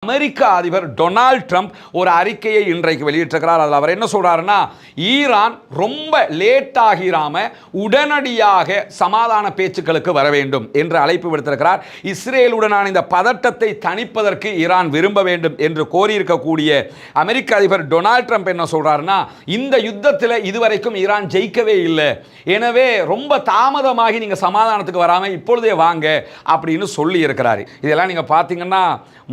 அமெரிக்க அதிபர் Donald Trump ஒரு அறிக்கையை இன்றைக்கு வெளியிட்டிருக்கிறார். அதில் அவர் என்ன சொல்றாருன்னா, ஈரான் ரொம்ப லேட் ஆகிராம உடனடியாக சமாதான பேச்சுக்களுக்கு வர வேண்டும் என்று அழைப்பு விடுத்திருக்கிறார். இஸ்ரேலுடனான இந்த பதட்டத்தை தணிப்பதற்கு ஈரான் விரும்ப வேண்டும் என்று கோரியிருக்கக்கூடிய அமெரிக்க அதிபர் டொனால்ட் ட்ரம்ப் என்ன சொல்றாருன்னா, இந்த யுத்தத்தில் இதுவரைக்கும் ஈரான் ஜெயிக்கவே இல்லை, எனவே ரொம்ப தாமதமாகி நீங்க சமாதானத்துக்கு வராம இப்பொழுதே வாங்க அப்படின்னு சொல்லி இருக்கிறார். இதெல்லாம் நீங்க பார்த்தீங்கன்னா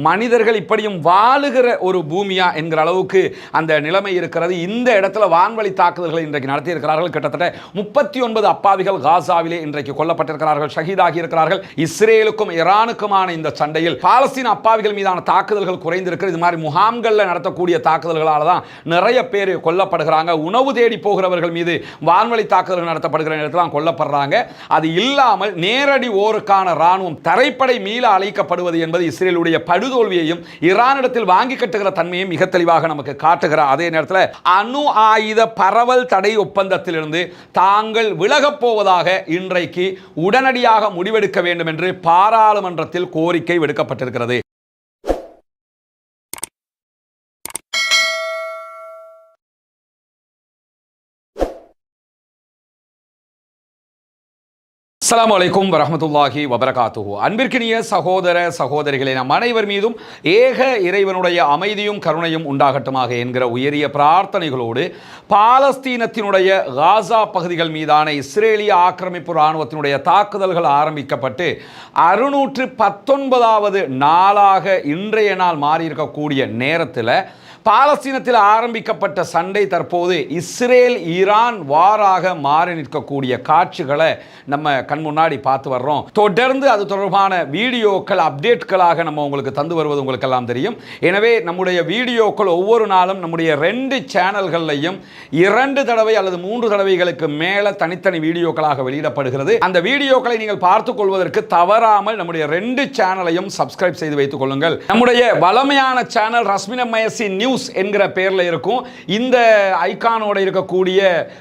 மனிதர்கள் இப்படியும் வாழுகிற ஒரு பூமியா என்கிற அளவுக்கு அந்த நிலைமை இருக்கிறது. இந்த இடத்துல வான்வழி தாக்குதல்களை இன்றைக்கு நடத்தி இருக்கிறார்கள். கிட்டத்தட்ட 39 அப்பாவிகள் காசாவிலே இன்றைக்கு கொல்லப்பட்டிருக்கிறார்கள், ஷஹீதாகி இருக்கிறார்கள். இஸ்ரேலுக்கும் ஈரானுக்குமான இந்த சண்டையில் பாலஸ்தீன அப்பாவிகள் மீதான தாக்குதல்கள் குறைந்திருக்கிறது. இது மாதிரி முகாம்களில் நடத்தக்கூடிய தாக்குதல்களால் தான் நிறைய பேர் கொல்லப்படுகிறாங்க. உணவு தேடி போகிறவர்கள் மீது வான்வழி தாக்குதல்கள் நடத்தப்படுகிற நேரத்தில் கொல்லப்படுறாங்க. அது இல்லாமல் நேரடி ஓருக்கான ராணுவம் தரைப்படை மீள அழைக்கப்படுவது என்பது இஸ்ரேலுடைய படுதோல்வியையும் ஈரானிடத்தில் வாங்கி கட்டுகிற தன்மையும் மிக தெளிவாக நமக்கு காட்டுகிறார். அதே நேரத்தில் அணு ஆயுத பரவல் தடை ஒப்பந்தத்திலிருந்து தாங்கள் விலகப் போவதாக இன்றைக்கு உடனடியாக முடிவெடுக்க வேண்டும் என்று பாராளுமன்றத்தில் கோரிக்கை விடுக்கப்பட்டிருக்கிறது. அஸ்ஸலாமு அலைக்கும் வரஹ்மத்துல்லாஹி வபரகாத்துஹு. அன்பிற்கினிய சகோதர சகோதரிகளே, நம் அனைவர் மீதும் ஏக இறைவனுடைய அமைதியும் கருணையும் உண்டாகட்டுமாக என்கிற உயரிய பிரார்த்தனைகளோடு பாலஸ்தீனத்தினுடைய காசா பகுதிகள் மீதான இஸ்ரேலிய ஆக்கிரமிப்பு இராணுவத்தினுடைய தாக்குதல்கள் ஆரம்பிக்கப்பட்டு 619வது நாளாக இன்றைய நாள் மாறியிருக்கக்கூடிய நேரத்தில் பாலஸ்தீனத்தில் ஆரம்பிக்கப்பட்ட சண்டை தற்போது இஸ்ரேல் ஈரான் வாராக மாறி நிற்கக்கூடிய காட்சிகளை நம்ம கண் முன்னாடி பார்த்து வர்றோம். தொடர்ந்து அது தொடர்பான வீடியோக்கள் அப்டேட்களாக நம்ம உங்களுக்கு தந்து வருவது உங்களுக்கெல்லாம் தெரியும். எனவே நம்முடைய வீடியோக்கள் ஒவ்வொரு நாளும் நம்முடைய 2 சேனல்கள்லையும் 2 தடவை அல்லது 3 தடவைகளுக்கு மேலே தனித்தனி வீடியோக்களாக வெளியிடப்படுகிறது. அந்த வீடியோக்களை நீங்கள் பார்த்துக் கொள்வதற்கு தவறாமல் நம்முடைய 2 சேனலையும் சப்ஸ்கிரைப் செய்து வைத்துக் கொள்ளுங்கள். நம்முடைய வளமையான சேனல் ரஸ்மின் எம்ஐஎஸ்சி நியூஸ் என்கிற பெயர்ல இருக்கும். இந்த ஐகானோட இருக்கக்கூடிய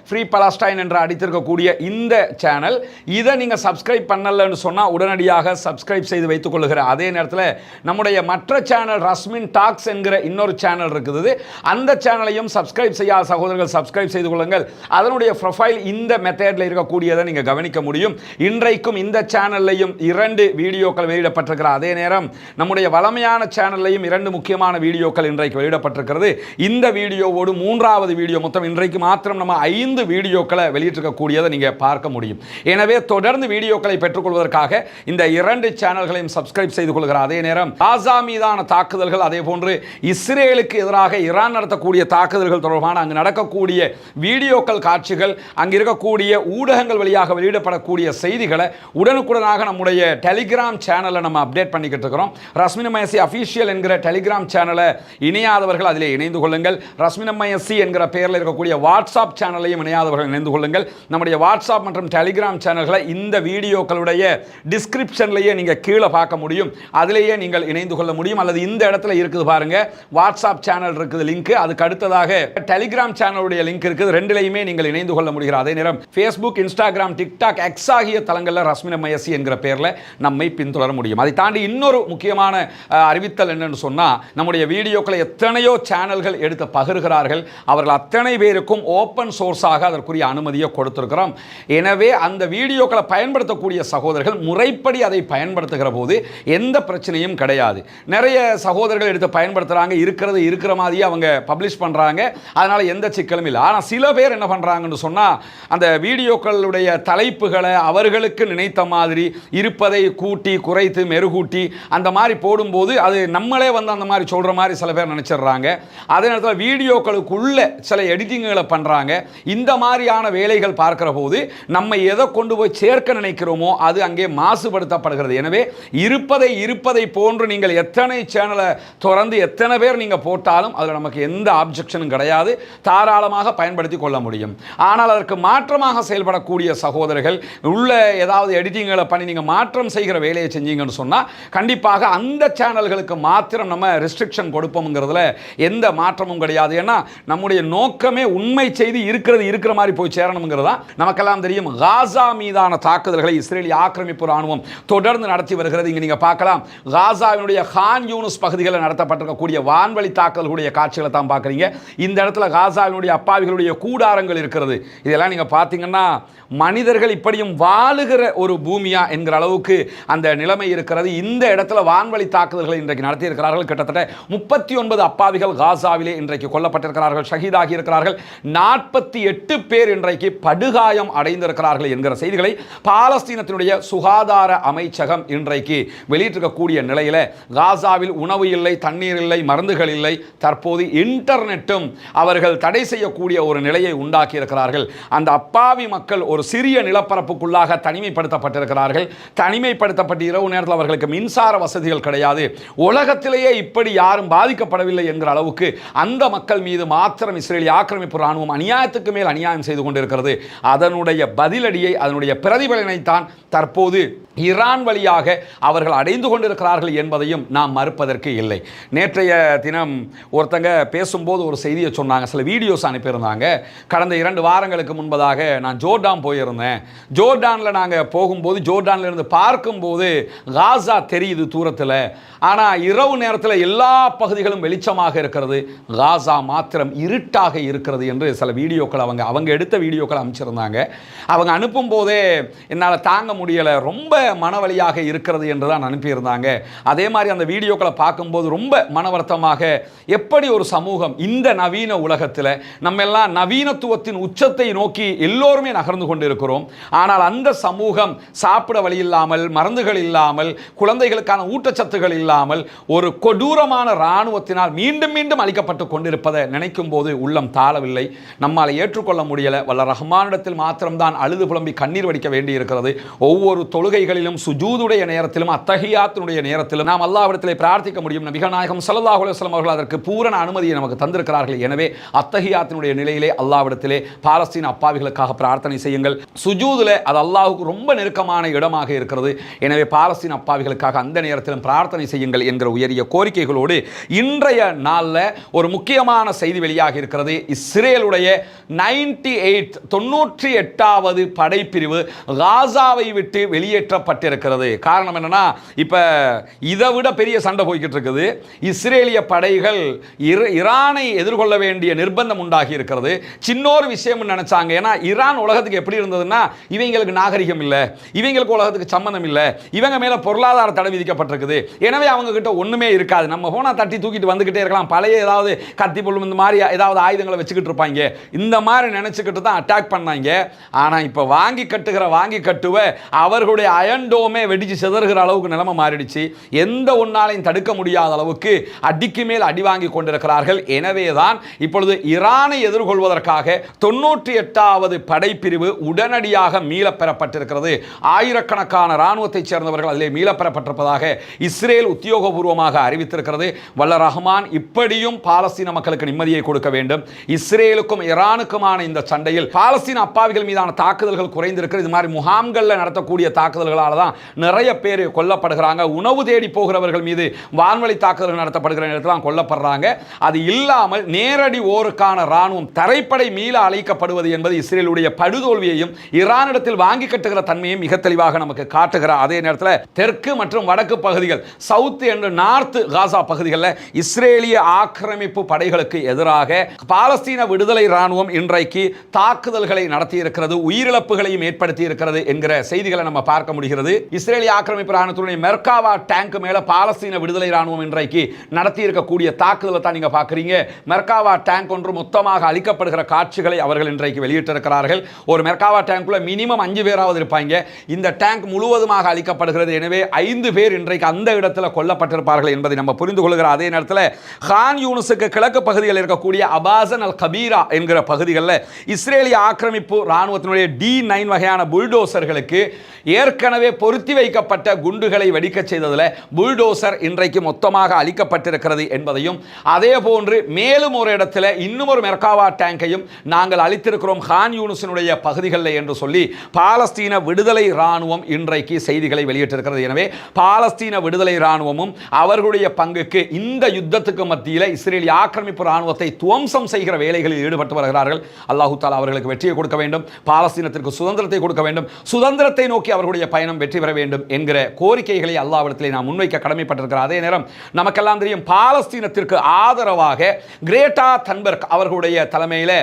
ஃப்ரீ பலஸ்டைன் என்று அடித்திருக்கக்கூடிய இந்த சேனல், இதை நீங்க சப்ஸ்கிரைப் பண்ணலன்னு சொன்னா உடனடியாக சப்ஸ்கிரைப் செய்து வைத்துக் கொள்ளுகிற அதே நேரத்தில் நம்முடைய மற்ற சேனல் ரஸ்மின் டாக்ஸ் என்கிற இன்னொரு சேனல் இருக்குது. அந்த சேனலையும் சப்ஸ்கிரைப் செய்யாத சகோதரர்கள் சப்ஸ்கிரைப் செய்து கொள்ளுங்கள். அதனுடைய ப்ரொஃபைல் இந்த மெத்தட்ல இருக்கக்கூடியதை நீங்க கவனிக்க முடியும். இன்றைக்கும் இந்த சேனல்லையும் 2 வீடியோக்கள் வெளியிடப்பட்டிருக்கிற அதே நேரம் நம்முடைய வளமையான சேனல்லையும் 2 முக்கியமான வீடியோக்கள் இன்றைக்கு வெளியிடப்பட்டிருக்கிறது. இந்த வீடியோவோடு 3வது வீடியோ, மொத்தம் இன்றைக்கு மாத்திரம் நம்ம 5 வீடியோக்களை வெளியிட்டிருக்கக்கூடியதை நீங்க பார்க்க முடியும். எனவே தொடர்ந்து வீடியோக்களை பெற்றுக்கொள்வதற்காக இந்த 2 சேனல்களையும் சப்ஸ்கிரைப் செய்து கொள்கிற அதே நேரம் காசா மீதான தாக்குதல்கள், அதே போன்று இஸ்ரேலுக்கு எதிராக ஈரான் நடத்தக்கூடிய தாக்குதல்கள் தொடர்பான அங்கு நடக்கக்கூடிய வீடியோக்கள், காட்சிகள், அங்கு இருக்கக்கூடிய ஊடகங்கள் வழியாக வெளியிடப்படக்கூடிய செய்திகளை உடனுக்குடனாக நம்முடைய டெலிகிராம் சேனலை நம்ம அப்டேட் பண்ணிக்கிட்டு இருக்கிறோம். ரஸ்மின் எம்ஐஎஸ்சி அஃபீஷியல் என்கிற டெலிகிராம் சேனலை இணையாதவர்கள் அதிலே இணைந்து கொள்ளுங்கள். ரஸ்மின் எம்ஐஎஸ்சி என்கிற பெயரில் இருக்கக்கூடிய வாட்ஸ்அப் சேனலையும் இணையாதவர்கள் இணைந்து கொள்ளுங்கள். நம்முடைய வாட்ஸ்அப் மற்றும் டெலிகிராம் சேனல்களை இந்த வீடியோக்களுடைய டிஸ்கிரிப்ஷன்லேயே நீங்கள் கீழே பார்க்க முடியும். அதிலேயே நீங்கள் இணைந்து கொள்ள முடியும். அல்லது இந்த இடத்துல இருக்குது பாருங்க, வாட்ஸ்அப் சேனல் இருக்குது லிங்க், அதுக்கு அடுத்ததாக டெலிகிராம் சேனலுடைய லிங்க் இருக்குது. 2லையுமே நீங்கள் இணைந்து கொள்ள முடிகிற அதே நேரம் ஃபேஸ்புக், இன்ஸ்டாகிராம், டிக்டாக், எக்ஸ் ஆகிய தளங்களில் ரஸ்மின் எம்ஐஎஸ்சி என்கிற பெயரில் நம்மை பின்தொடர முடியும். அதை தாண்டி இன்னொரு முக்கியமான அறிவித்தல் என்னன்னு சொன்னா, நம்முடைய வீடியோக்களை எத்தனையோ சேனல்கள் எடுத்து பகிர்கிறார்கள். அவர்கள் அத்தனை பேருக்கும் ஓப்பன் சோர்ஸாக அதற்குரிய அனுமதியை கொடுத்திருக்கிறோம். எனவே அந்த வீடியோக்களை பயன்படுத்தக்கூடிய சகோதரர்கள் முறைப்படி அதை பயன்படுத்துகிற போது எந்த பிரச்சனையும் கிடையாது. நிறைய சகோதரர்கள் எடுத்து பயன்படுத்துறாங்க, இருக்கிற மாதிரியே அவங்க பப்ளிஷ் பண்றாங்க, அதனால எந்த சிக்கலும் இல்லை. ஆனால் சில பேர் என்ன பண்றாங்கன்னு சொன்னா, அந்த வீடியோக்களுடைய தலைப்புகளை அவர்களுக்கு நினைத்த மாதிரி இருப்பதை கூட்டி குறைத்து மெருகூட்டி அந்த மாதிரி போடும்போது அது நம்மளே வந்து அந்த மாதிரி சொல்ற மாதிரி சில பேர் நினைச்சிடுறாங்க. அதே நேரத்தில் வீடியோக்களுக்குள்ள சில எடிட்டிங்களை பண்றாங்க. இந்த மாதிரியான வேலைகள் பார்க்கிற போது நம்ம எதை கொண்டு போய் சேர்க்க நினைக்கிறோமோ அது அங்கே மாசுபடுத்தப்படுகிறது. எனவே இருப்பதை போன்று நீங்கள் எத்தனை சேனலை திறந்து எத்தனை பேர் நீங்க போட்டாலும் அதில் நமக்கு எந்த ஆப்ஜெக்ஷனும் கிடையாது, தாராளமாக பயன்படுத்தி கொள்ள முடியும். ஆனால் அதற்கு மாற்றமாக செயல்படக்கூடிய சகோதரர்கள் உள்ள ஏதாவது எடிட்டிங்களை பண்ணி நீங்க மாற்றம் செய்கிற வேலையை செஞ்சீங்கன்னு சொன்னா கண்டிப்பாக அந்த சேனல்களுக்கு மாத்திரம் நம்ம ரெஸ்ட்ரிக்ஷன் கொடுப்போம்ங்கிறதுல எந்த மாற்றமும் கிடையாது. ஏன்னா நம்முடைய நோக்கமே உண்மை செய்தி இருக்கிற மாதிரி போய் சேரணுங்கிறதா. நமக்கெல்லாம் தெரியும், காசா மீதான தாக்குதல்களை இஸ்ரேலிய ஆக்கிரமிப்பு ராணுவம் தொடர்ந்து நடத்தி வருகிறது. இங்க நீங்க பார்க்கலாம், காசாவினுடைய கான் யூனிஸ் பகுதிகளில் நடத்தப்பட்டிருக்கக்கூடிய வான்வழி தாக்குதல்களுடைய காட்சிகளை தான் பார்க்குறீங்க. இந்த இடத்துல காசாவினுடைய அப்பாவிகளுடைய கூடாரங்கள் இருக்கிறது. இதெல்லாம் நீங்க பார்த்தீங்கன்னா மனிதர்கள் இப்படியும் வாழுகிற ஒரு பூமியா என்கிற அளவுக்கு அந்த நிலைமை இருக்கிறது. இந்த இடத்துல வான்வழி தாக்குதல்களை இன்றைக்கு நடத்தி இருக்கிறார்கள். கிட்டத்தட்ட 39 அப்பாவிகள் காசாவிலே இன்றைக்கு கொல்லப்பட்டிருக்கிறார்கள், ஷஹீதாகி இருக்கிறார்கள். 48 பேர் இன்றைக்கு படுகாயம் அடைந்திருக்கிறார்கள் என்கிற செய்திகளை பாலஸ்தீனத்தினுடைய சுகாதார அமைச்சகம் இன்றைக்கு வெளியிட்டிருக்கக்கூடிய நிலையில காசாவில் உணவு இல்லை, தண்ணீர் இல்லை, மருந்துகள் இல்லை. தற்போது இன்டர்நெட்டும் அவர்கள் தடை செய்யக்கூடிய ஒரு நிலையை உண்டாக்கி இருக்கிறார்கள். அந்த அப்பாவி மக்கள் ஒரு சிறிய நிலப்பரப்புக்குள்ளாக தனிமைப்படுத்தப்பட்டிருக்கிறார்கள். தனிமைப்படுத்தப்பட்ட இரவு நேரத்தில் அவர்களுக்கு மின்சார வசதிகள் கிடையாது. உலகத்திலேயே இப்படி யாரும் பாதிக்கப்படவில்லை என்கிற அளவுக்கு அந்த மக்கள் மீது மாத்திரம் இஸ்ரேலிய ஆக்கிரமிப்பு ராணுவம் அநியாயத்துக்கு மேல் அநியாயம் செய்து கொண்டிருக்கிறது. அதனுடைய பதிலடியை, அதனுடைய பிரதிபலனை தான் தற்போது ஈரான் வழியாக அவர்கள் அடைந்து கொண்டிருக்கிறார்கள் என்பதையும் நாம் மறுப்பதற்கு இல்லை. நேற்றைய தினம் ஒருத்தங்க பேசும்போது ஒரு செய்தியை சொன்னாங்க, சில வீடியோஸ் அனுப்பியிருந்தாங்க. கடந்த 2 வாரங்களுக்கு முன்பதாக நான் ஜோர்டான் போயிருந்தேன். ஜோர்டானில் நாங்கள் போகும்போது, ஜோர்டானில் இருந்து பார்க்கும்போது காசா தெரியுது தூரத்தில். ஆனால் இரவு நேரத்தில் எல்லா பகுதிகளும் வெளிச்சமாக இருக்கிறது, காசா மாத்திரம் இருட்டாக இருக்கிறது என்று சில வீடியோக்கள் அவங்க எடுத்த வீடியோக்கள் அமைச்சிருந்தாங்க. அவங்க அனுப்பும் போதே என்னால் தாங்க முடியலை, ரொம்ப மனவலியாக இருக்கிறது என்று தான் அனுப்பியிருந்தாங்க. அதே மாதிரி அந்த வீடியோக்களை பார்க்கும்போது ரொம்ப மன வருத்தமாக, எப்படி ஒரு சமூகம் இந்த நவீன உலகத்தில் நம்ம எல்லாம் நவீனத்துவத்தின் உச்சத்தை நோக்கி எல்லோருமே நகர்ந்து கொண்டிருக்கிறோம். ஆனால் அந்த சமூகம் சாப்பிட வழி இல்லாமல், மருந்துகள் இல்லாமல், குழந்தைகளுக்கான ஊட்டச்சத்துகள் இல்லாமல் ஒரு கொடூரமான இராணுவத்தினால் மீண்டும் மீண்டும் அளிக்கப்பட்டு கொண்டிருப்பதை நினைக்கும் போது உள்ளம் தாழவில்லை. நம்மால் ஏற்றுக்கொள்ள முடியல. வல்ல ரஹ்மானிடத்தில் மாத்திரம்தான் அழுது புலம்பி கண்ணீர் வடிக்க வேண்டி இருக்கிறது. ஒவ்வொரு தொழுகைகளிலும், சுஜூதுடைய நேரத்திலும், அத்தஹியாத்தினுடைய நேரத்திலும் நாம் அல்லாஹ்விடத்திலே பிரார்த்திக்க முடியும். நபிகள் நாயகம் ஸல்லல்லாஹு அலைஹி வஸல்லம் அவர்கள் அதற்கு பூரண அனுமதியை நமக்கு தந்திருக்கிறார்கள். எனவே அத்தஹியாத்தினுடைய நிலையிலே அல்லாஹ்விடத்திலே பாலஸ்தீன அப்பாவிகளுக்காக பிரார்த்தனை செய்யுங்கள். சுஜூதுல அது அல்லாஹ்வுக்கு ரொம்ப நெருக்கமான இடமாக இருக்கிறது. எனவே பாலஸ்தீன அப்பாவிகளுக்காக அந்த நேரத்திலும் பிரார்த்தனை செய்யுங்கள் என்கிற உயரிய கோரிக்கைகளோடு இன்றைய நாளில் ஒரு முக்கியமான செய்தி வெளியாகி இருக்கிறது. இஸ்ரேலுடைய 98வது படைப்பிரிவு காசாவை விட்டு வெளியேற்றப்பட்டிருக்கிறது. காரணம் என்னன்னா, இப்ப இதை விட பெரிய சண்டை போய்கிட்டு இருக்குது. இஸ்ரேலிய படைகள் ஈரானை எதிர்கொள்ள வேண்டிய நிர்பந்தம் உண்டாகி இருக்கிறது. சின்னொரு விஷயம் நினைச்சாங்க. ஏன்னா ஈரான் உலகத்துக்கு எப்படி இருந்ததுன்னா, இவங்களுக்கு நாகரிகம் இல்லை, இவங்களுக்கு உலகத்துக்கு சம்பந்தம் இல்லை, இவங்க மேல பொருளாதார தடை விதிக்கப்பட்டிருக்குது, எனவே அவங்க கிட்ட ஒண்ணுமே இருக்காது, நம்ம போனா தட்டி தூக்கிட்டு வந்துகிட்டே இருக்கலாம், பழைய ஏதாவது கத்தி பொருள் இந்த மாதிரி ஏதாவது ஆயுதங்களை வச்சுக்கிட்டு இருப்பாங்க, இந்த மாதிரி நினைச்சுக்கிட்டு தான் அட்டாக் பண்ணாங்க. ஆனா இப்ப வாங்கி கட்டுவ அவர்களுடைய அயன்டோமே வெடிச்சு சிதறுகிற அளவுக்கு நிலைமை மாறிடுச்சு. எந்த ஒன்னாலையும் தடுக்க முடியாத அளவுக்கு அடிக்கு மேல் அடி வாங்கி கொண்டிருக்கிறார்கள். எனவேதான் இப்பொழுது ஈரானை எதிர்கொள்வதற்காக 98வது படைப்பிரிவு உடனடியாக மீளப்பெறப்பட்டிருக்கிறது. ஆயிரக்கணக்கான இராணுவத்தைச் சேர்ந்தவர்கள் அதிலே மீளப்பெறப்பட்டிருப்பதாக இஸ்ரேல் உத்தியோகபூர்வமாக அறிவித்திருக்கிறது. வல்ல ரஹ்மான் இப்படியும் பாலஸ்தீன மக்களுக்கு நிம்மதியை கொடுக்க வேண்டும். இஸ்ரேலுக்கும் ஈரானுக்குமான இந்த சண்டையில் பாலஸ்தீன அப்பாவிகள் மீதான தாக்குதல்கள் குறைந்திருக்கிறது. இது மாதிரி முகாம்களில் நடத்தக்கூடிய தாக்குதல்களால் தான் நிறைய பேர் கொல்லப்படுகிறாங்க. உணவு தேடி போகிறவர்கள் மீது வான்வழி தாக்குதல்கள் நடத்தப்படுகிற நேரத்தில் கொல்லப்படுறாங்க. அது இல்லாமல் நேரடி ஓருக்கான இராணுவம் தரைப்படை மீள அழைக்கப்படுவது என்பது இஸ்ரேலுடைய படுதோல்வியையும் ஈரானிடத்தில் வாங்கி கட்டுகிற தன்மையும் மிக தெளிவாக நமக்கு காட்டுகிறார். அதே நேரத்தில் தெற்கு மற்றும் வடக்கு பகுதிகள், சவுத் என்று நார்த் காசா பகுதிகளில் இஸ்ரேலிய ஆக்கிரமிப்பு படைகளுக்கு எதிராக பாலஸ்தீன விடுதலை இராணுவம் இன்றைக்கு தாக்குதல்களை நடத்தி இருக்கிறது, உயிரிழப்புகளையும் ஏற்படுத்தி இருக்கிறது என்கிற செய்திகளை நம்ம பார்க்க முடிகிறது. இஸ்ரேலிய ஆக்கிரமிப்பு இராணுவத்துடைய மெர்காவா டேங்க் மேல பாலஸ்தீன விடுதலை இராணுவம் இன்றைக்கு நடத்தி இருக்கக்கூடிய தாக்குதலை தான் நீங்க பார்க்குறீங்க. மெர்காவா டேங்க் ஒன்று மொத்தமாக அழிக்கப்படுகிற காட்சிகளை அவர்கள் இன்றைக்கு வெளியிட்டிருக்கிறார்கள். ஒரு மெர்காவா டேங்க்ல மினிமம் 5 பேராவது இருப்பாங்க. இந்த டேங்க் முழுவதுமாக அழிக்கப்படுகிறது. எனவே 5 பேர் இன்றைக்கு அந்த இடத்துல கொல்லப்பட்டிருப்பார்கள் என்பதை நம்ம புரிந்து கொள்கிற அதே நேரத்தில் கான் யூனிஸுக்கு கிழக்கு பகுதியில் இருக்கக்கூடிய அபாசன் அல் கபீரா என்கிற பகுதிகளில் இஸ்ரேலிய ஆக்கிரமிப்பு இராணுவத்தினுடைய D9 வகையான புல்டோசர்களுக்கு ஏற்கனவே பொருத்தி வைக்கப்பட்ட குண்டுகளை வெடிக்க செய்ததில் புல்டோசர் இன்றைக்கு மொத்தமாக அழிக்கப்பட்டிருக்கிறது என்பதையும், அதே போன்று மேலும் ஒரு இடத்துல இன்னும் ஒரு மெர்காவா டேங்கையும் நாங்கள் அழித்திருக்கிறோம் கான் யூனிஸினுடைய பகுதிகளில் என்று சொல்லி பாலஸ்தீன விடுதலை இராணுவம் இன்றைக்கு செய்திகளை வெளியிட்டிருக்கிறது. எனவே பாலஸ்தீன விடுதலை இராணுவமும் அவர்களுடைய பங்குக்கு இந்த யுத்தத்துக்கு மத்தியில் மத்தியில் இஸ்ரேலிய ஆக்கிரமிப்பு ராணுவத்தை துவம்சம் செய்கிற வேலைகளில் ஈடுபட்டு வருகிறார்கள். அல்லாஹு தஆலா அவர்களுக்கு வெற்றியை கொடுக்க வேண்டும், பாலஸ்தீனத்திற்கு சுதந்திரத்தை கொடுக்க வேண்டும், சுதந்திரத்தை நோக்கி அவர்களுடைய பயணம் வெற்றி பெற வேண்டும் என்கிற கோரிக்கைகளை அல்லாஹ்விடத்திலே நாம் முன்வைக்க கடமைப்பட்டிருக்கிற அதே நேரம் நமக்கெல்லாம் தெரியும் பாலஸ்தீனத்திற்கு ஆதரவாக கிரேட்டா தன்பர்க் அவர்களுடைய தலைமையில்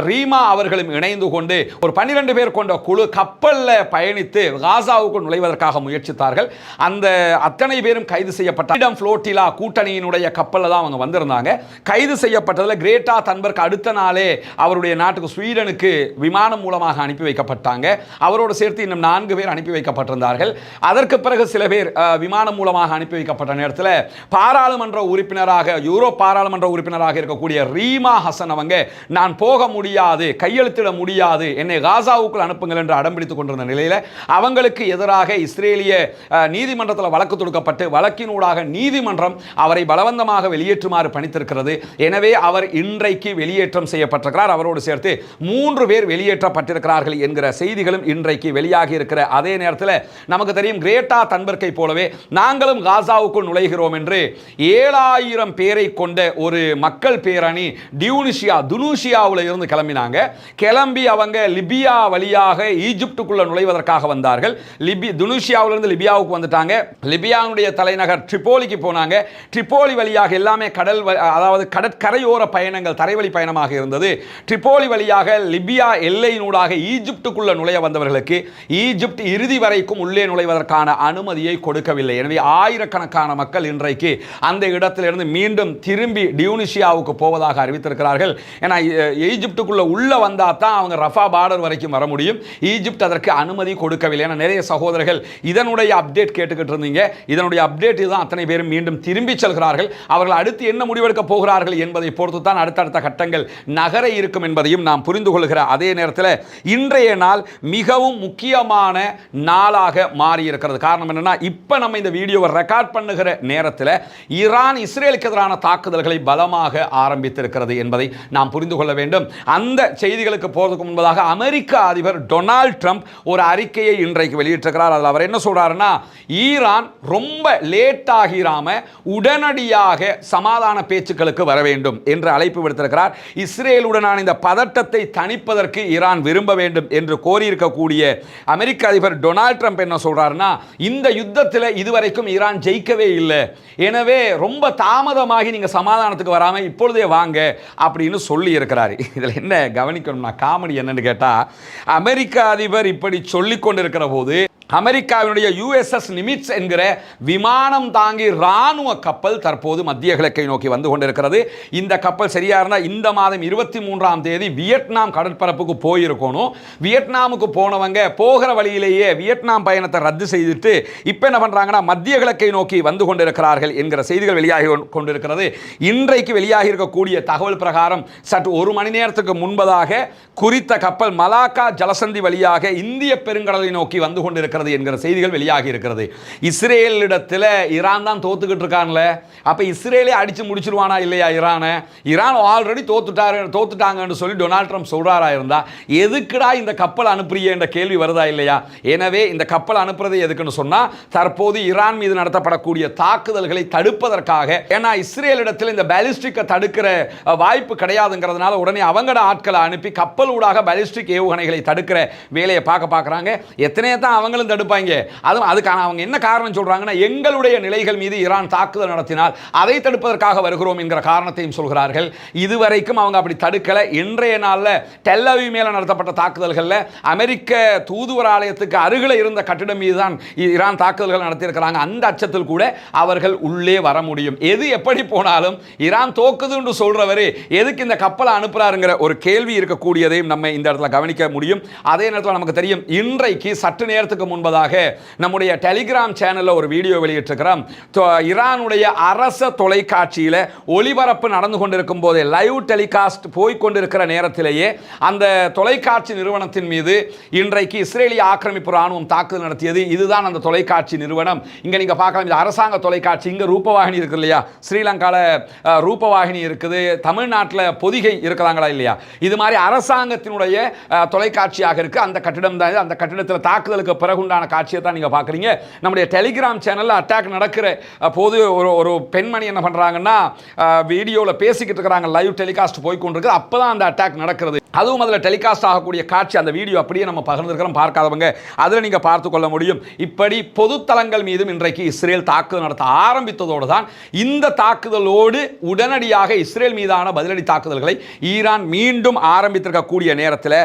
ரீமா அவர்களும் இணைந்து கொண்டு ஒரு 12 பேர் கொண்ட குழு கப்பலில் பயணித்து காசாவுக்கு நுழைவதற்காக முயற்சித்தார்கள். அந்த அத்தனை பேரும் கைது செய்யப்பட்ட ஃப்ளோட்டிலா கூட்டணியினுடைய கப்பலில் தான் அவங்க வந்திருந்தாங்க. கைது செய்யப்பட்டதில் கிரேட்டா தன்பர்க் அடுத்த நாளே அவருடைய நாட்டுக்கு ஸ்வீடனுக்கு விமானம் மூலமாக அனுப்பி வைக்கப்பட்டாங்க. அவரோடு சேர்த்து இன்னும் 4 பேர் அனுப்பி வைக்கப்பட்டிருந்தார்கள். அதற்கு பிறகு சில பேர் விமானம் மூலமாக அனுப்பி வைக்கப்பட்ட நேரத்தில் பாராளுமன்ற உறுப்பினராக யூரோப் பாராளுமன்ற உறுப்பினராக இருக்கக்கூடிய ரீமா ஹசன் அவங்க நான் போக முடியாது, கையெழுத்திட முடியாது, என்னை காசாவுக்குள் அனுப்புங்கள் என்று அடம்பிடித்துக் கொண்டிருந்த நிலையில் அவங்களுக்கு எதிராக இஸ்ரேலிய நீதிமன்றத்தில் வழக்கு தொடுக்கப்பட்டு வழக்கினூடாக நீதிமன்றம் அவரை பலவந்தமாக வெளியேற்றுமாறு பணித்திருக்கிறது. எனவே அவர் இன்றைக்கு வெளியேற்றம் செய்யப்பட்டிருக்கிறார். அவரோடு சேர்த்து 3 பேர் வெளியேற்றப்பட்டிருக்கிறார்கள் என்கிற செய்திகளும் இன்றைக்கு வெளியாகி இருக்கிற அதே நேரத்தில் நமக்கு தெரியும் கிரேட்டா தன்பர்க்கை போலவே நாங்களும் காசாவுக்குள் நுழைகிறோம் என்று 7000 பேரை கொண்ட ஒரு மக்கள் பேரணி துனிசியாவில் இருந்து கிளம்பினாங்க. கிளம்பி அவங்க லிபியா வழியாக ஈஜிப்டுக்குள்ள நுழைவதற்காக வந்தார்கள். துனிசியாவிலிருந்து லிபியாவுக்கு வந்துட்டாங்க. லிபியாவுடைய தலைநகர் ட்ரிபோலிக்கு போனாங்க. ட்ரிபோலி வழியாக எல்லாமே அதாவது கடற்கரையோர பயணங்கள், தரைவழி பயணமாக இருந்தது. ட்ரிபோலி வழியாக லிபியா எல்லையினூடாக ஈஜிப்டுக்குள்ள நுழைய வந்தவர்களுக்கு ஈஜிப்ட் இறுதி வரைக்கும் உள்ளே நுழைவதற்கான அனுமதியை கொடுக்கவில்லை. எனவே ஆயிரக்கணக்கான மக்கள் இன்றைக்கு அந்த இடத்திலிருந்து மீண்டும் திரும்பி டியூனிசியாவுக்கு போவதாக அறிவித்திருக்கிறார்கள். ஏன்னா ஈஜிப்டுக்குள்ள உள்ள வந்தா தான் அவங்க ரஃபா பார்டர் வரைக்கும் வர முடியும். ஈஜிப்ட் அதற்கு அனுமதி கொடுக்கவில்லை. ஏன்னா நிறைய சகோதரர்கள் இதனுடைய அப்டேட் கேட்டுக்கிட்டு இருந்தீங்க. இதனுடைய அப்டேட் தான் அத்தனை பேரும் மீண்டும் திரும்பி செல்கிறார்கள். அவர்கள் அடுத்து என்ன முடிவெடுக்க போகிறார்கள் என்பதை பொறுத்து தான் அடுத்தடுத்த கட்டங்கள் நகர இருக்கும் என்பதையும் நாம் புரிந்து கொள்கிற அதே நேரத்தில் இன்றைய நாள் மிகவும் முக்கியமான நாளாக மாறி இருக்கிறது. காரணம் என்னன்னா இப்போ நம்ம இந்த வீடியோவை ரெக்கார்ட் பண்ணுகிற நேரத்தில் ஈரான் இஸ்ரேலுக்கு எதிரான தாக்குதல்களை பலமாக ஆரம்பித்திருக்கிறது என்பதை நாம் புரிந்து கொள்ள வேண்டும். அந்த செய்திகளுக்கு போறதுக்கு முன்பதாக அமெரிக்க அதிபர் டொனால்ட் ட்ரம்ப் ஒரு அறிக்கையை இன்றைக்கு வெளியிட்டிருக்கிறார். அதில் அவர் என்ன சொல்றாருன்னா ஈரான் ரொம்ப லேட் ஆகிராம உடனடியாக சமாதான பேச்சுக்களுக்கு வர வேண்டும் என்று அழைப்பு விடுத்திருக்கிறார். இஸ்ரேலுடனான இந்த பதட்டத்தை தணிப்பதற்கு ஈரான் விரும்ப வேண்டும் என்று கோரியிருக்கக்கூடிய அமெரிக்க அதிபர் டொனால்ட் ட்ரம்ப் என்ன சொல்றாருன்னா இந்த யுத்தத்தில் இதுவரைக்கும் ஈரான் ஜெயிக்கவே இல்லை, எனவே ரொம்ப தாமதமாகி நீங்க சமாதானத்துக்கு வராம இப்பொழுதே வாங்க அப்படின்னு சொல்லி இருக்கிறார். இதில் என்ன கவனிக்கணும்னா காமெடி என்னன்னு கேட்டா அமெரிக்க அதிபர் இப்படி சொல்லிக் கொண்டிருக்கிற போது அமெரிக்காவினுடைய USS நிமிட்ஸ் என்கிற விமானம் தாங்கி ராணுவ கப்பல் தற்போது மத்திய கிழக்கை நோக்கி வந்து கொண்டிருக்கிறது. இந்த கப்பல் சரியா இருந்தால் இந்த மாதம் 23ஆம் தேதி வியட்நாம் கடற்பரப்புக்கு போயிருக்கணும். வியட்நாமுக்கு போனவங்க போகிற வழியிலேயே வியட்நாம் பயணத்தை ரத்து செய்துட்டு இப்போ என்ன பண்றாங்கன்னா மத்திய கிழக்கை நோக்கி வந்து கொண்டிருக்கிறார்கள் என்கிற செய்திகள் வெளியாகி கொண்டிருக்கிறது. இன்றைக்கு வெளியாகி இருக்கக்கூடிய தகவல் பிரகாரம் சற்று 1 மணி நேரத்துக்கு முன்பதாக குறித்த கப்பல் மலாக்கா ஜலசந்தி வழியாக இந்திய பெருங்கடலை நோக்கி வந்து கொண்டிருக்கிறது என்கிற செய்திகள் வெளியாகி இருக்கிறது. இஸ்ரேலிடத்தில் ஈரான் தான் தோத்துக்கிட்டு இருக்கான்ல, அப்ப இஸ்ரேலே அடிச்சு முடிச்சிருவானா இல்லையா ஈரான் ஆல்ரெடி தோத்துட்டாங்கன்னு சொல்லி டொனால்ட் ட்ரம்ப் சொல்றாரா இருந்தா எதுக்குடா இந்த கப்பல் அனுப்புறிய என்ற கேள்வி வருதா இல்லையா? எனவே இந்த கப்பல் அனுப்புறது எதுக்குன்னு சொன்னா தற்போது ஈரான் மீது நடத்தப்படக்கூடிய தாக்குதல்களை தடுப்பதற்காக. ஏன்னா இஸ்ரேலிடத்தில் இந்த பாலிஸ்டிக்கை தடுக்கிற வாய்ப்பு கிடையாதுங்கிறதுனால உடனே அவங்களோட ஆட்களை அனுப்பி கப்பல் ஊடாக பாலிஸ்டிக் ஏவுகணைகளை தடுக்கிற வேலையை பார்க்கறாங்க. எத்தனை தான் அவங்களும் தடுப்பாங்க. அதுக்கான அவங்க என்ன காரணம் சொல்றாங்கன்னா எங்களுடைய நிலைகள் மீது ஈரான் தாக்குதல் நடத்தினால் அதை தடுப்பதற்காக வருகிறோம் என்கிற காரணத்தையும் சொல்கிறார்கள். இதுவரைக்கும் அவங்க அப்படி தடுக்கல. இன்றைய நாளில் டெல் அவீவ் மேல நடத்தப்பட்ட தாக்குதல்களில் அமெரிக்க தூதுவர் ஆலயத்துக்கு அருகில் இருந்த கட்டிடம் மீது தான் ஈரான் தாக்குதல்கள் நடத்தியிருக்கிறாங்க. அந்த அச்சத்தில் கூட அவர்கள் உள்ளே வர முடியும். எது எப்படி போனாலும் ஈரான் தோக்குது என்று சொல்றவரு எதுக்கு இந்த கப்பலை அனுப்புறாருங்கிற ஒரு கேள்வி இருக்கக்கூடியதையும் நம்ம இந்த இடத்துல கவனிக்க முடியும். அதே நேரத்தில் நமக்கு தெரியும் இன்றைக்கு சற்று நேரத்துக்கு முன்பதாக நம்முடைய டெலிகிராம் சேனல்ல ஒரு வீடியோ வெளியிட்டிருக்கிறோம். ஈரானுடைய அரச தொலைக்காட்சியில ஒளிபரப்பு நடந்து கொண்டிருக்கும் போதே லைவ் டெலிகாஸ்ட் போய்கொண்டிருக்கிற நேரத்திலேயே அந்த தொலைக்காட்சி நிறுவனத்தின் மீது இன்றைக்கு இஸ்ரேலிய ஆக்கிரமிப்பு ராணுவம் தாக்குதல் நடத்தியது. இதுதான் அந்த தொலைக்காட்சி நிறுவனம். இங்க நீங்க பார்க்கலாம், இது அரசாங்க தொலைக்காட்சி. இங்க ரூபவாகினி இருக்கு இல்லையா, ஸ்ரீலங்கால ரூபவாகினி இருக்குது, தமிழ்நாட்டில் பொதிகை இருக்கிறாங்களா இல்லையா, இது மாதிரி அரசாங்கத்தினுடைய தொலைக்காட்சியாக இருக்கு. அந்த கட்டிடம் தான். அந்த கட்டிடத்தில் தாக்குதலுக்கு பிறகு உண்டான காட்சியை தான் நீங்க பார்க்குறீங்க. நம்முடைய டெலிகிராம் சேனலில் அட்டாக் நடக்கிற போது ஒரு பெண்மணி என்ன பண்றாங்கன்னா வீடியோவில் பேசிக்கிட்டு இருக்கிறாங்க, லைவ் டெலிகாஸ்ட் போய் கொண்டிருக்கு. அப்பதான் அந்த அட்டாக் நடக்கிறது. அதுவும் அதில் டெலிகாஸ்ட் ஆகக்கூடிய காட்சி அந்த வீடியோ அப்படியே நம்ம பகிர்ந்துருக்கிறோம், பார்க்காதவங்க அதில் நீங்கள் பார்த்து கொள்ள முடியும். இப்படி பொதுத்தலங்கள் மீதும் இன்றைக்கு இஸ்ரேல் தாக்குதல் நடத்த ஆரம்பித்ததோடு தான் இந்த தாக்குதலோடு உடனடியாக இஸ்ரேல் மீதான பதிலடி தாக்குதல்களை ஈரான் மீண்டும் ஆரம்பித்திருக்கக்கூடிய நேரத்தில்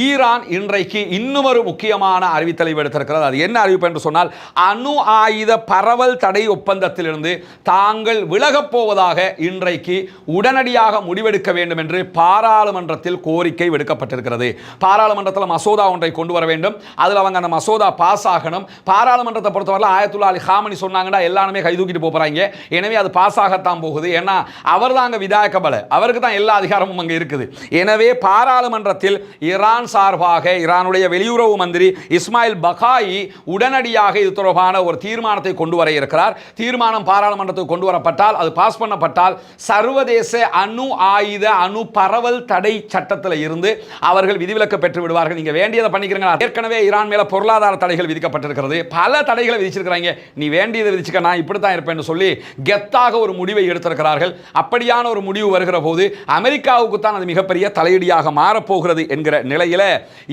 ஈரான் இன்றைக்கு இன்னும் ஒரு முக்கியமான அறிவித்தலை எடுத்திருக்கிறது. அது என்ன அறிவிப்பு என்று சொன்னால், அணு ஆயுத பரவல் தடை ஒப்பந்தத்திலிருந்து தாங்கள் விலகப் போவதாக இன்றைக்கு உடனடியாக முடிவெடுக்க வேண்டும் என்று பாராளுமன்றத்தில் கோரிக்கை விடுக்கப்பட்டிருக்கிறது. பாராளுமன்றத்தில் மசோதா ஒன்றை கொண்டு வர வேண்டும். அதில் அவங்க அந்த மசோதா பாஸ் ஆகணும். பாராளுமன்றத்தை பொறுத்தவரை ஆயத்துல்லா அலி காமனி சொன்னாங்கன்னா எல்லாருமே கை தூக்கிட்டு போறாங்க. எனவே அது பாஸ் ஆகத்தான் போகுது. ஏன்னா அவர் தான் அங்க விதாயக பல, அவருக்கு தான் எல்லா அதிகாரமும் அங்கே இருக்குது. எனவே பாராளுமன்றத்தில் ஈரான் சார்பாக ஈரானுடைய வெளியுறவு மந்திரி இஸ்மாயில் பகாயி உடனடியாக இது தொடர்பான ஒரு தீர்மானத்தை கொண்டு வர இருக்கிறார். தீர்மானம் பாராளுமன்றத்துக்கு கொண்டு வரப்பட்டால், அது பாஸ் பண்ணப்பட்டால், சர்வதேச அணு ஆயுத அணு பரவல் தடை சட்டத்தில் இருந்து அவர்கள் விதிவிலக்கு பெற்று விடுவார்கள். நீங்க வேண்டியதை பண்ணிக்கிறீங்க. ஏற்கனவே ஈரான் மேல பொருளாதார தடைகள் விதிக்கப்பட்டிருக்கிறது, பல தடைகளை விதிச்சிருக்கிறாங்க. நீ வேண்டியதை விதிச்சுக்க, நான் இப்படித்தான் இருப்பேன் சொல்லி கெத்தாக ஒரு முடிவை எடுத்திருக்கிறார்கள். அப்படியான ஒரு முடிவு வருகிற போது அமெரிக்காவுக்கு தான் அது மிகப்பெரிய தலையடியாக மாறப்போகிறது என்கிற நிலையில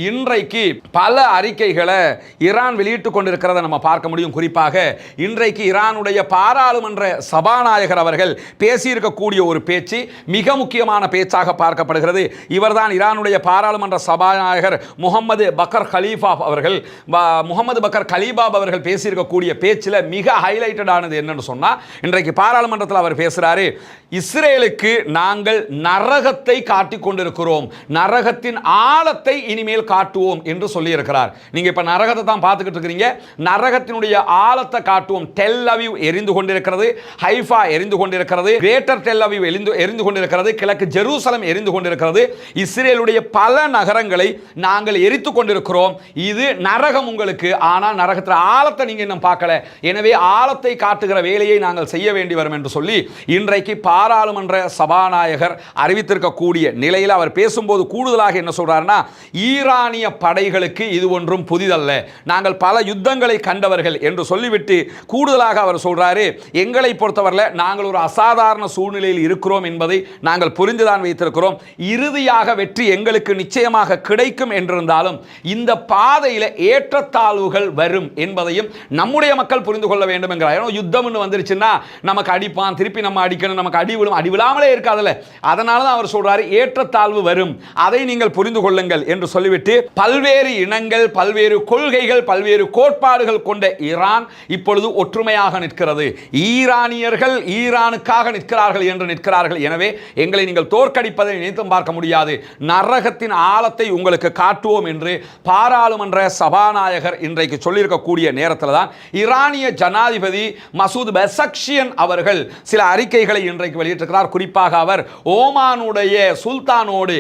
இன்றைக்கு பல அறிக்கைகளை ஈரான் வெளியிட்டுக் கொண்டிருக்கிறத நம்ம பார்க்க முடியும். குறிப்பாக இன்றைக்கு ஈரானுடைய பாராளுமன்ற சபாநாயகர் அவர்கள் பேசியிருக்கக்கூடிய ஒரு பேச்சு மிக முக்கியமான பேச்சாக பார்க்கப்படுகிறது. இவர்தான் ஈரானுடைய பாராளுமன்ற சபாநாயகர் முகமது பக்கர் கலீஃபாப் அவர்கள் பேசியிருக்கக்கூடிய பேச்சில் மிக ஹைலைட்டட் ஆனது என்னன்னு சொன்னா, இன்றைக்கு பாராளுமன்றத்தில் அவர் பேசுறாரு, இஸ்ரேலுக்கு நாங்கள் நரகத்தை காட்டிக் கொண்டிருக்கிறோம், நரகத்தின் ஆழத்தை இனிமேல் காட்டுவோம் என்று சொல்லி இருக்கிறார். நீங்க இப்ப நரகத்தை தான் பார்த்துக்கிட்டு இருக்கிறீங்க, நரகத்தினுடைய ஆழத்தை காட்டுவோம். டெல் அவீவ் எரிந்து கொண்டிருக்கிறது, ஹைஃபா எரிந்து கொண்டிருக்கிறது, கிரேட்டர் டெல் அவீவ் எரிந்து கொண்டிருக்கிறது, கிழக்கு ஜெருசலம் எரிந்து கொண்டிருக்கிறது. இஸ்ரேலுடைய பல நகரங்களை நாங்கள் எரித்துக் கொண்டிருக்கிறோம். இது நரகம் உங்களுக்கு. ஆனால் நரகத்தின் ஆழத்தை நீங்க இன்னும் பார்க்கல. எனவே ஆழத்தை காட்டுகிற வேலையை நாங்கள் செய்ய வேண்டி வரும் என்று சொல்லி இன்றைக்கு பாராளுமன்ற சபாநாயகர் அறிவித்திருக்கக்கூடிய நிலையில் அவர் பேசும்போது கூடுதலாக என்ன சொல்றாருன்னா, ஈரானிய படைகளுக்கு இது ஒன்றும் புதிதல்ல, நாங்கள் பல யுத்தங்களை கண்டவர்கள் என்று சொல்லிவிட்டு கூடுதலாக அவர் சொல்றாரு, எங்களை பொறுத்தவரை நாங்கள் ஒரு அசாதாரண சூழ்நிலையில் இருக்கிறோம் என்பதை நாங்கள் புரிந்துதான் வைத்திருக்கிறோம். இறுதியாக வெற்றி எங்களுக்கு நிச்சயமாக கிடைக்கும் என்றிருந்தாலும் இந்த பாதையில் ஏற்றத்தாழ்வுகள் வரும் என்பதையும் நம்முடைய மக்கள் புரிந்து கொள்ள வேண்டும் என்கிறார். யுத்தம் வந்துருச்சுன்னா நமக்கு அடிப்பான், திருப்பி நம்ம அடிக்கணும், நமக்கு அடி விழும், அடி விழாமலே இருக்காதுல்ல. அதனால தான் அவர் சொல்றாரு, ஏற்றத்தாழ்வு வரும், அதை நீங்கள் புரிந்து கொள்ளுங்கள் என்று சொல்லிவிட்டு, பல்வேறு இனங்கள், பல்வேறு கொள்கைகள், பல்வேறு கோட்பாடுகள் கொண்ட ஈரான் இப்பொழுது ஒற்றுமையாக நிற்கிறது. ஈரானியர்கள் ஈரானுக்காக நிற்கிறார்கள் என்று நிற்கிறார்கள். எனவே எங்களை நீங்கள் தோற்கடிப்பதை நினைத்தும் பார்க்க முடியாது, நரகத்தின் ஆழத்தை உங்களுக்கு காட்டுவோம் என்று பாராளுமன்ற சபாநாயகர் இன்றைக்கு சொல்லியிருக்கக்கூடிய நேரத்தில் தான் ஈரானிய ஜனாதிபதி மசூத் பெசக்ஷியன் அவர்கள் சில அறிக்கைகளை இன்றைக்கு வெளியிட்டிருக்கிறார். குறிப்பாக அவர் ஓமானுடைய சுல்தானோடு,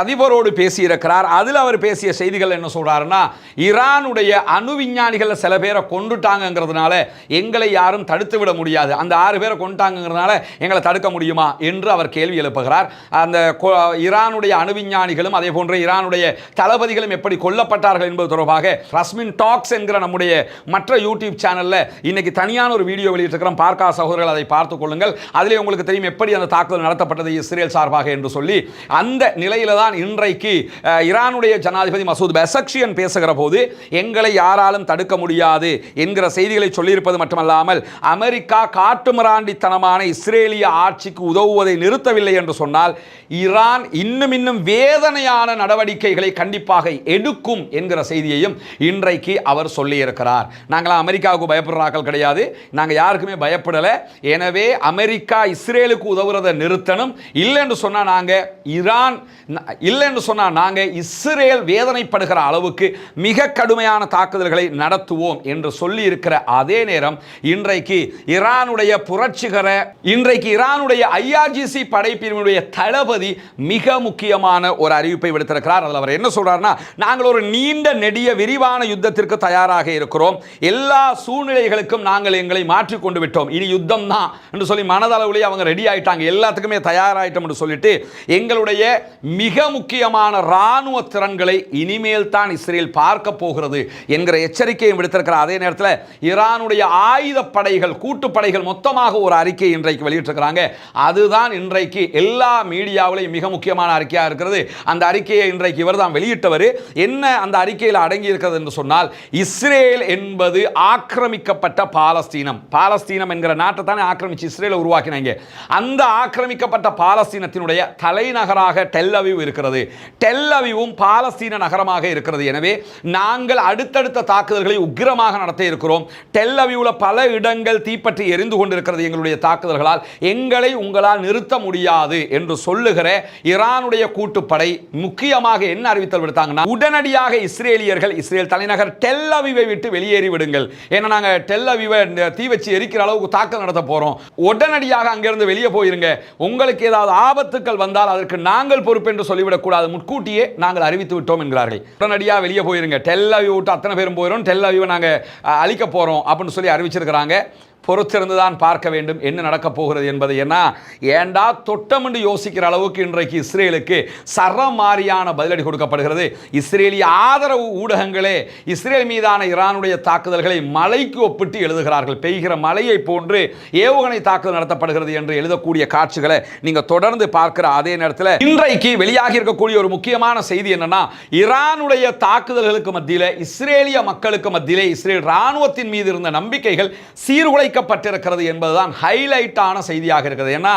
அதிபரோடு பேசியிருக்கிறார். அதில் அவர் பேசிய செய்திகள் என்ன சொல்றாருன்னா, ஈரானுடைய அணு விஞ்ஞானிகள் சில பேரை கொண்டுட்டாங்கிறதுனால எங்களை யாரும் தடுத்து விட முடியாது, அந்த 6 பேரை கொண்டுட்டாங்கிறதுனால எங்களை தடுக்க முடியுமா என்று அவர் கேள்வி எழுப்புகிறார். அந்த ஈரானுடைய அணு விஞ்ஞானிகளும் அதே போன்ற ஈரானுடைய தளபதிகளும் எப்படி கொல்லப்பட்டார்கள் என்பது தொடர்பாக ரஸ்மின் டாக்ஸ் என்கிற நம்முடைய மற்ற யூடியூப் சேனல்ல இன்னைக்கு தனியான ஒரு வீடியோ வெளியிட்டிருக்கிறோம். பார்க்கா சகோதரர்கள் அதை பார்த்துக் கொள்ளுங்கள். அதிலே உங்களுக்கு தெரியும் எப்படி அந்த தாக்குதல் நடத்தப்பட்டது இஸ்ரேல் சார்பாக என்று சொல்லி. அந்த நிலையில தான் இன்றைக்கு ஈரானுடைய ஜனாதிபதி மசூத் பெசக்ஷியன் பேசுகிற போது எங்களை யாராலும் தடுக்க முடியாது என்கிற செய்திகளை சொல்லியிருப்பது மட்டுமல்லாமல், அமெரிக்கா காட்டுமிராண்டித்தனமான இஸ்ரேலிய ஆட்சிக்கு உதவுவதை நிறுத்தவில்லை என்று சொன்னால் ஈரான் இன்னும் வேதனையான நடவடிக்கைகளை கண்டிப்பாக எடுக்கும் என்கிற செய்தியையும் இன்றைக்கு அவர் சொல்லியிருக்கிறார். நாங்கள் அமெரிக்காவுக்கு பயப்படுறாக்கள் கிடையாது, நாங்கள் யாருக்குமே பயப்படலை. எனவே அமெரிக்கா இஸ்ரேலுக்கு உதவுறதை நிறுத்தணும், இல்லைன்னு சொன்னால் நாங்கள் ஈரான், இல்லைன்னு சொன்னால் நாங்கள் இஸ்ரேல் வேதனைப்படுகிற அளவுக்கு மிக கடுமையான தாக்குதல்களை நடத்துவோம் என்று சொல்லி இருக்கிற அதே நேரம் இன்றைக்கு ஈரானுடைய புரட்சிகர, இன்றைக்கு ஈரானுடைய IRGC படைப்பிரிவினுடைய தளபதி மிக முக்கியமான முக்கியமான ஒரு அறிவிப்பை விடுத்திருக்கிறார். அதில் அவர் என்ன சொல்றாருன்னா, நாங்கள் ஒரு நீண்ட நெடிய விரிவான யுத்தத்திற்கு தயாராக இருக்கிறோம். எல்லா சூழ்நிலைகளுக்கும் நாங்கள் எங்களை மாற்றிக்கொண்டு விட்டோம். இனி யுத்தம் தான் என்று சொல்லி மனதளவிலேயே அவங்க ரெடி ஆயிட்டாங்க. எல்லாத்துக்குமே தயாராயிட்டோம் என்று சொல்லிட்டு எங்களுடைய மிக முக்கியமான ராணுவ திறன்களை இனிமேல் தான் இஸ்ரேல் பார்க்க போகிறது என்கிற எச்சரிக்கையை விடுத்திருக்கிறார். அதே நேரத்தில் ஈரானுடைய ஆயுதப்படைகள் கூட்டுப்படைகள் மொத்தமாக ஒரு அறிக்கை இன்றைக்கு வெளியிட்டிருக்கிறாங்க. அதுதான் இன்றைக்கு எல்லா மீடியாவிலையும் மிக முக்கியமான அறிக்கையாக இருக்கிறது. அந்த அறிக்கையை இன்றைக்கு இவர் தான் வெளியிட்டவர். என்ன அந்த அறிக்கையில் அடங்கி இருக்கிறது என்று சொன்னால், இஸ்ரேல் என்பது ஆக்கிரமிக்கப்பட்ட பாலஸ்தீனம் என்கிற நாட்டை தானே ஆக்கிரமிச்சு இஸ்ரேலை உருவாக்கினாங்க. அந்த ஆக்கிரமிக்கப்பட்ட பாலஸ்தீனத்தினுடைய தலைநகராக டெல் அவீவ் இருக்கிறது. டெல் அவீவும் பாலஸ்தீன நகரமாக இருக்கிறது. எனவே நாங்கள் அடுத்தடுத்த தாக்குதல்களை உக்கிரமாக நடத்த இருக்கிறோம். டெல் அவீவில் பல இடங்கள் தீப்பற்றி எரிந்து கொண்டிருக்கிறது. எங்களுடைய தாக்குதல்களால் எங்களை உங்களால் நிறுத்த முடியாது என்று சொல்லுகிற ஈரானுடைய கூட்டுப்படை முக்கியமாக என்ன அறிவித்தல் விடுத்தாங்கன்னா, உடனடியாக இஸ்ரேலியர்கள் இஸ்ரேல் தலைநகர் டெல் அவீவை விட்டு வெளியேறி விடுங்கள். ஏன்னா நாங்கள் டெல் அவீவை தீ வச்சு எரிக்கிற அளவுக்கு தாக்குதல் நடத்த போறோம். உடனடியாக அங்கிருந்து வெளியே போயிருங்க. உங்களுக்கு ஏதாவது ஆபத்துக்கள் வந்தால் அதற்கு நாங்கள் பொறுப்பு என்று சொல்லிவிடக் கூடாது. முன்கூட்டியே நாங்கள் அறிவித்து விட்டோம் என்கிறார்கள். உடனடியாக வெளியே போயிருங்க. டெல் அவீவ் விட்டு அத்தனை பேரும் போயிடும். டெல் அவீவை நாங்கள் அழிக்க போறோம் அப்படின்னு சொல்லி அறிவிச்சிருக்கிறாங்க. பொறுத்திருந்து தான் பார்க்க வேண்டும் என்ன நடக்கப் போகிறது என்பது. ஏண்டா தொட்டம் என்று யோசிக்கிற அளவுக்கு இன்றைக்கு இஸ்ரேலுக்கு சரமாரியான பதிலடி கொடுக்கப்படுகிறது. இஸ்ரேலிய ஆதரவு ஊடகங்களே இஸ்ரேல் மீதான ஈரானுடைய தாக்குதல்களை மழைக்கு ஒப்பிட்டு எழுதுகிறார்கள். பெய்கிற மழையை போன்று ஏவுகணை தாக்குதல் நடத்தப்படுகிறது என்று எழுதக்கூடிய காட்சிகளை நீங்க தொடர்ந்து பார்க்கிற அதே நேரத்தில் இன்றைக்கு வெளியாகி இருக்கக்கூடிய ஒரு முக்கியமான செய்தி என்னன்னா, ஈரானுடைய தாக்குதல்களுக்கு மத்தியில் இஸ்ரேலிய மக்களுக்கு மத்தியிலே இஸ்ரேல் ராணுவத்தின் மீது இருந்த நம்பிக்கைகள் சீர்குலை பட்டிருக்கிறது என்பதுதான் ஹைலைட்டான செய்தியாக இருக்கிறது. ஏன்னா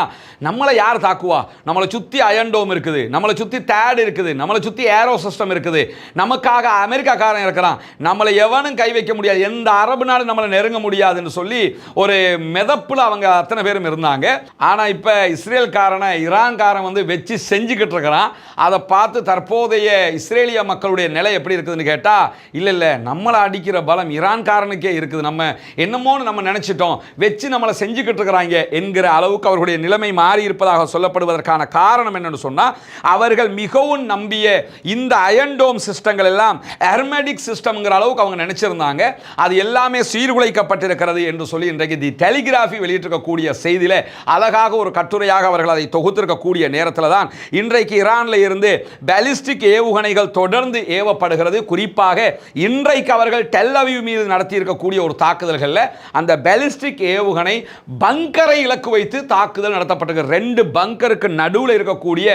நம்மளை யார் தாக்குவா? நம்மளை சுத்தி அயன் டோம் இருக்குது, நம்மளை சுத்தி தேட் இருக்குது, நம்மளை சுத்தி ஏரோ சிஸ்டம் இருக்குது, நமக்காக அமெரிக்காக்காரன் இருக்கிறான், நம்மளை எவனும் கை வைக்க முடியாது, எந்த அரபு நாடு நம்மளை நெருங்க முடியாதுன்னு சொல்லி ஒரு மிதப்புல அவங்க அத்தனை பேரும் இருந்தாங்க. ஆனா இப்ப இஸ்ரேல்காரனை ஈரான்காரன் வந்து வச்சு செஞ்சுக்கிட்டு இருக்கிறான். அதை பார்த்து தற்போதைய இஸ்ரேலிய மக்களுடைய நிலை எப்படி இருக்குதுன்னு கேட்டா, இல்ல நம்மளை அடிக்கிற பலம் ஈரான்காரனுக்கே இருக்குது, நம்ம என்னமோன்னு நம்ம நினைச்சிட்டோம், வச்சு நம்மளை செஞ்சுக்கிட்டு இருக்கிறாங்க என்கிற அளவுக்கு அவர்களுடைய நிலைமை மாறி இருப்பதாக சொல்லப்படுவதற்கான காரணம் என்னன்னு சொன்னா, அவர்கள் மிகவும் நம்பிய இந்த அயன் டோம் சிஸ்டங்கள் எல்லாம் ஹெர்மெடிக் சிஸ்டம்ங்கிற அளவுக்கு அவங்க நினைச்சிருந்தாங்க. அது எல்லாமே சீர்குலைக்கப்பட்டிருக்கிறது என்று சொல்லி இன்றைக்கு தி டெலிகிராஃபி வெளியிட்டிருக்கக்கூடிய செய்தியில அழகாக ஒரு கட்டுரையாக அவர்கள் அதை தொகுத்திருக்கக்கூடிய நேரத்தில் தான் இன்றைக்கு ஈரான்ல இருந்து பாலிஸ்டிக் ஏவுகணைகள் தொடர்ந்து ஏவப்படுகிறது. குறிப்பாக இன்றைக்கு அவர்கள் டெல் அவீவ் மீது நடத்தி இருக்கக்கூடிய ஒரு தாக்குதல்களில் அந்த பாலிஸ்டிக் ஏவுகணை பங்கரை இலக்கு வைத்து தாக்குதல் நடத்தப்பட்டது. 2 பங்கருக்கு நடுவில் இருக்கக்கூடிய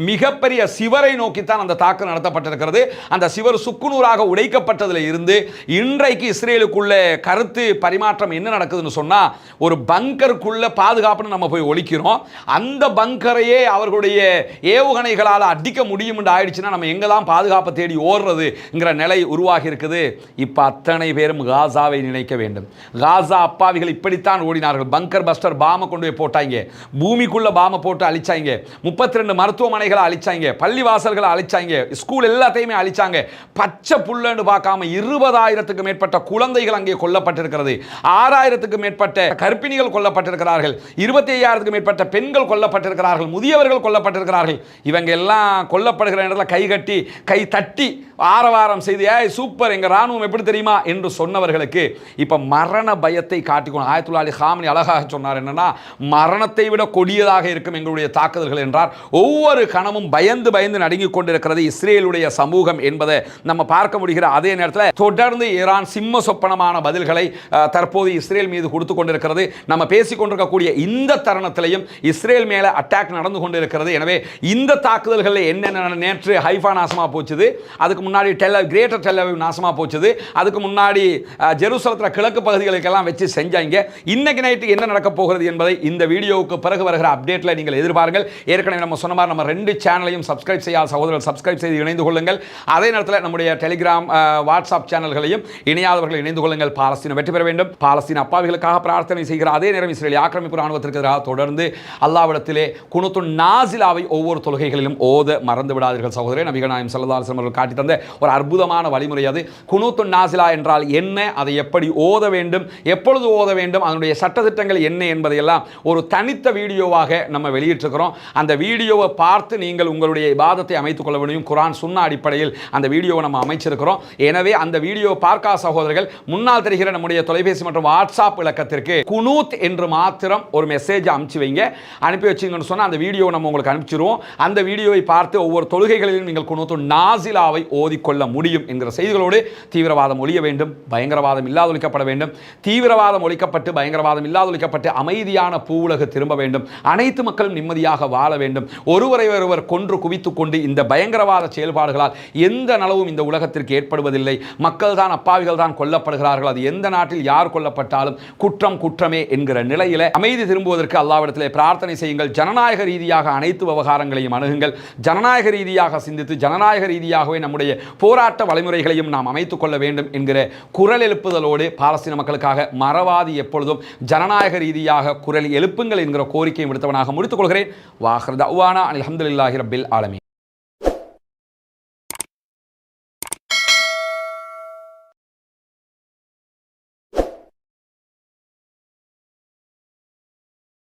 மிகப்பெரிய சிவரை நோக்கித்தான் அந்த தாக்குதல் நடத்தப்பட்டிருக்கிறது. அந்த சிவர் சுக்குநூறாக உடைக்கப்பட்டதில் இருந்து இன்றைக்கு இஸ்ரேலுக்குள்ள கருத்து பரிமாற்றம் என்ன நடக்குதுன்னு சொன்னா, ஒரு பங்கருக்குள்ள பாதுகாப்புன்னு நம்ம போய் ஒழிக்கிறோம், அந்த பங்கரையே அவர்களுடைய ஏவுகணைகளால் அடிக்க முடியும் என்று ஆயிடுச்சுன்னா நம்ம எங்க தான் பாதுகாப்பை தேடி ஓடுறதுங்கிற நிலை உருவாகி இருக்குது. இப்ப அத்தனை பேரும் காசாவை நினைக்க வேண்டும். காசா அப்பாவிகள் இப்படித்தான் ஓடினார்கள். பங்கர் பஸ்டர் பாம கொண்டு போய் போட்டாங்க, பூமிக்குள்ள பாம போட்டு அழிச்சாங்க, 32 மருத்துவமனைகளை அழிச்சாங்க, பள்ளிவாசல்களை அழிச்சாங்க, ஸ்கூல் எல்லாத்தையுமே அழிச்சாங்க. பச்சை புல்லன்னு பார்க்காம 20,000க்கு மேற்பட்ட குழந்தைகள் அங்கே கொல்லப்பட்டிருக்கிறது, 6,000க்கு மேற்பட்ட கர்ப்பிணிகள் கொல்லப்பட்டிருக்கிறார்கள், 25,000க்கு மேற்பட்ட பெண்கள் கொல்லப்பட்டிருக்கிறார்கள், முதியவர்கள் கொல்லப்பட்டிருக்கிறார்கள். இவங்க எல்லாம் கொல்லப்படுகிற இடத்துல கை கட்டி கை தட்டி ஆரவாரம் செய்து சூப்பர் எங்க ராணுவம் எப்படி தெரியுமா என்று சொன்னவர்களுக்கு இப்ப மரண பயத்தை காட்டிக்கொண்டு ஆயத்துல்லா அலி காமனி அழகாக சொன்னார். என்னன்னா, மரணத்தை விட கொடியதாக இருக்கும் எங்களுடைய தாக்குதல்கள் என்றார். ஒவ்வொரு கணமும் பயந்து பயந்து நடுங்கிக் கொண்டிருக்கிறது இஸ்ரேலுடைய சமூகம் என்பதை நம்ம பார்க்க முடிகிற அதே நேரத்தில் தொடர்ந்து ஈரான் சிம்ம சொப்பனமான பதில்களை தற்போது இஸ்ரேல் மீது கொடுத்து கொண்டிருக்கிறது. நம்ம பேசிக் கொண்டிருக்கக்கூடிய இந்த தருணத்திலையும் இஸ்ரேல் மேல அட்டாக் நடந்து கொண்டிருக்கிறது. எனவே இந்த தாக்குதல்களில் என்னென்ன, நேற்று ஹைஃபா நாசமா போச்சுது, அதுக்கு முன்னாடி கிரேட்டர் டெல் அவீவ் நாசமா போச்சுது, அதுக்கு முன்னாடி ஜெருசலத்தில் கிழக்கு பகுதிகளுக்கெல்லாம் வச்சு செஞ்சாங்க. இன்னைக்கு நைட்டு என்ன நடக்க போகிறது என்பதை இந்த வீடியோவுக்கு பிறகு வருகிற அப்டேட்ல நீங்கள் எதிர்பாருங்கள். ஏற்கனவே நம்ம சொன்ன மாதிரி நம்ம 2 சேனலையும் சப்ஸ்கிரைப் செய்யாத சகோதரர்கள் சப்ஸ்கிரைப் செய்து இணைந்து கொள்ளுங்கள். அதே நேரத்தில் நம்முடைய டெலிகிராம் வாட்ஸ்அப் சேனல்களையும் இணையாதவர்கள் இணைந்து கொள்ளுங்கள். பாலஸ்தீனம் வெற்றி பெற வேண்டும், பாலஸ்தீன அப்பாவிகளுக்காக பிரார்த்தனை செய்கிற அதே நேரம் இஸ்ரேல் ஆக்கிரமிப்பு ராணுவத்திற்கு எதிராக தொடர்ந்து அல்லாஹ்விடத்திலே குனூத்துன் நாசிலாவை ஒவ்வொரு தொழுகைகளிலும் ஓத மறந்து விடாதீர்கள் சகோதரே. நபிகள் நாயகம் ஸல்லல்லாஹு அலைஹி வஸல்லம் அவர்கள் காட்டி தந்த ஒரு அற்புதமான வழிமுறை அது. குனூத்துன் நாசிலா என்றால் என்ன, அதை எப்படி ஓத வேண்டும், எப்பொழுது ஓத வேண்டும், அதனுடைய சட்டத்திட்டங்கள் என்ன என்பதையெல்லாம் ஒரு தனித்த வீடியோவாக நம்ம வெளியிட்டிருக்கிறோம். அந்த வீடியோவை பார்த்து நீங்கள் உங்களுடைய இபாதத்தை அமைத்துக் கொள்ள முடியும். குர்ஆன் சுன்னா அடிப்படையில் அந்த வீடியோவை நம்ம அமைச்சிருக்கிறோம். எனவே அந்த வீடியோவை பார்க்காத சகோதரர்கள் முன்னால் தெரிகிற நம்முடைய தொலைபேசி மற்றும் வாட்ஸ்அப் இலக்கத்திற்கு குனூத் என்று மாத்திரம் ஒரு மெசேஜ் அனுப்பிச்சு வைங்க. அனுப்பி வச்சிங்கன்னு சொன்னால் அந்த வீடியோவை நம்ம உங்களுக்கு அனுப்பிச்சிருவோம். அந்த வீடியோவை பார்த்து ஒவ்வொரு தொழுகைகளிலும் நீங்கள் குனூத்து நாசிலாவை ஓதிக்கொள்ள முடியும் என்கிற செய்திகளோடு தீவிரவாதம் ஒழிய வேண்டும், பயங்கரவாதம் இல்லாதொழிக்கப்பட வேண்டும், தீவிரவாதம் ஒழிக்கப்பட்டு பயங்கரவாதம் இல்லாதொழிக்கப்பட்டு அமைதியான பூவுலகு திரும்ப வேண்டும், அனைத்து மக்களும் நிம்மதியாக வாழ வேண்டும். ஒருவரை ஒருவர் கொன்று குவித்துக் கொண்டு இந்த பயங்கரவாத செயல்பாடுகளால் எந்த நலவும் இந்த உலகத்திற்கு ஏற்படுவதில்லை. மக்கள் தான் அப்பாவிகள் தான் கொல்லப்படுகிறார்கள். அது எந்த நாட்டில் யார் கொல்லப்பட்டாலும் குற்றம் குற்றமே என்கிற நிலையில அமைதி திரும்புவதற்கு அல்லாஹ்விடத்திலே பிரார்த்தனை செய்யுங்கள். ஜனநாயக ரீதியாக அனைத்து விவகாரங்களையும் அணுகுங்கள். ஜனநாயக ரீதியாக சிந்தித்து ஜனநாயக ரீதியாகவே நம்முடைய போராட்ட வழிமுறைகளையும் நாம் அமைத்துக் கொள்ள வேண்டும் என்கிற குரல் எழுப்புதலோடு பாலஸ்தீன மக்களுக்காக மறவாதி எப்பொழுதும் ஜனநாயக ரீதியாக குரல் எழுப்புங்கள் என்கிற கோரிக்கையை விடுத்தவனாக முடித்துக் கொள்கிறேன். வாஹிர் தஅவானா அல்ஹம்துலில்லாஹி ரப்பில் ஆலமீன்.